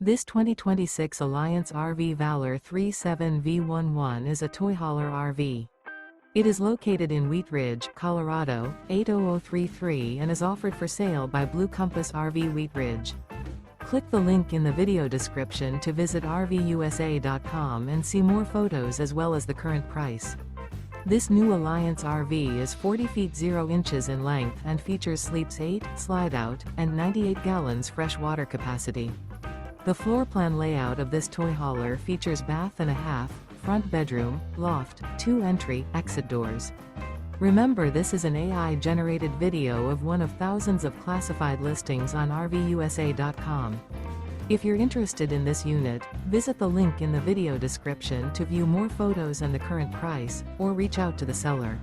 This 2026 Alliance RV Valor 37V11 is a toy hauler RV. It is located in Wheat Ridge, Colorado, 80033 and is offered for sale by Blue Compass RV Wheat Ridge. Click the link in the video description to visit RVUSA.com and see more photos as well as the current price. This new Alliance RV is 40 feet 0 inches in length and features sleeps 8, slide-out, and 98 gallons fresh water capacity. The floor plan layout of this toy hauler features bath and a half, front bedroom, loft, 2 entry, exit doors. Remember, this is an AI-generated video of one of thousands of classified listings on RVUSA.com. If you're interested in this unit, visit the link in the video description to view more photos and the current price, or reach out to the seller.